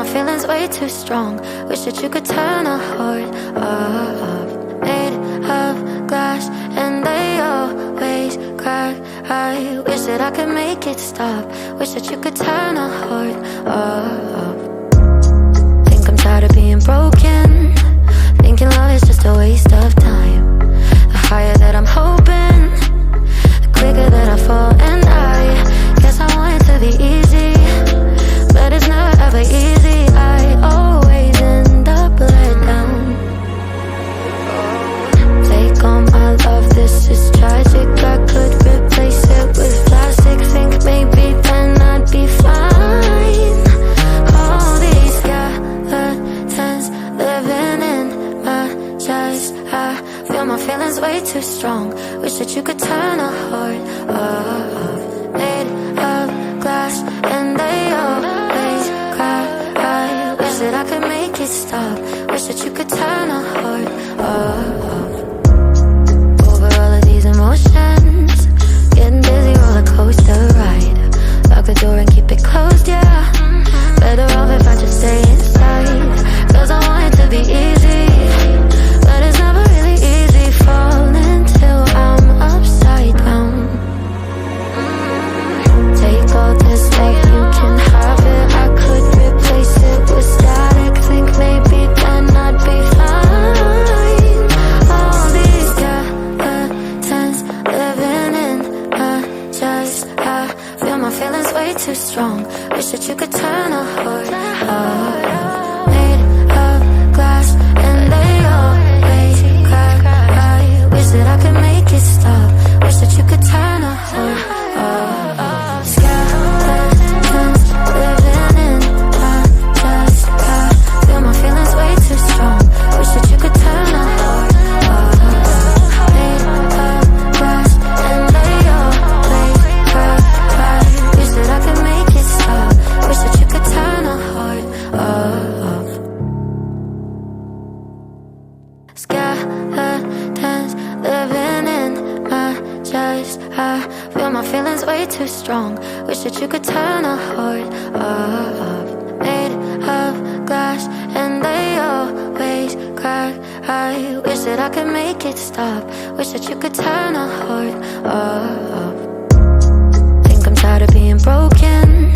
my feelings way too strong. Wish that you could turn a heart off. Made of glass and they always crack. I wish that I could make it stop. Wish that you could turn a heart off. Think I'm tired of being broken, thinking love is just a waste of time. The higher that I'm hoping, the quicker that I fall. And I guess I want it to be easy, but it's never ever easy. I always end up let down. Take all my love, this is tragic. I could replace it with plastic. Think maybe then I'd be fine. All these skeletons living in my chest. I feel my feelings way too strong. Wish that you could turn a heart off. Made of glass and they always crack. I wish that I could make it stop. Wish that you could turn a heart off. Over all of these emotions, getting dizzy, roller coaster ride. Lock the door and keep it closed, yeah. Better off if I just stay inside, 'cause I want it to be easy, but it's never really easy. Falling till I'm upside down. Take all this like you can have it. I could replace it with static. Think maybe then I'd be fine. All these skeletons living in my chest. I feel my feelings way too strong. Wish that you could turn a heart off. Made of glass and they always crack. I wish that I could make it stop. Wish that you could turn a heart off. Skeletons living in my chest. I feel my feelings way too strong. Wish that you could turn a heart off. Made of glass and they always crack. I wish that I could make it stop. Wish that you could turn a heart off. Skeletons living in my chest. I feel my feelings way too strong. Wish that you could turn a heart off. Made of glass and they always crack. I wish that I could make it stop. Wish that you could turn a heart off. Think I'm tired of being broken,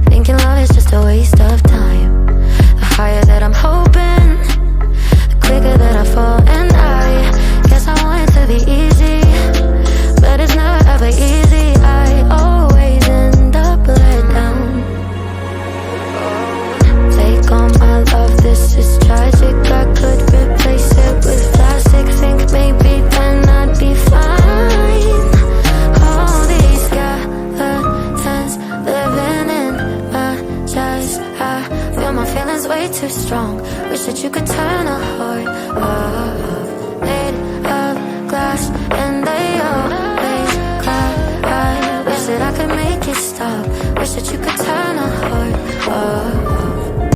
thinking love is just a waste of time. The higher that I'm hoping,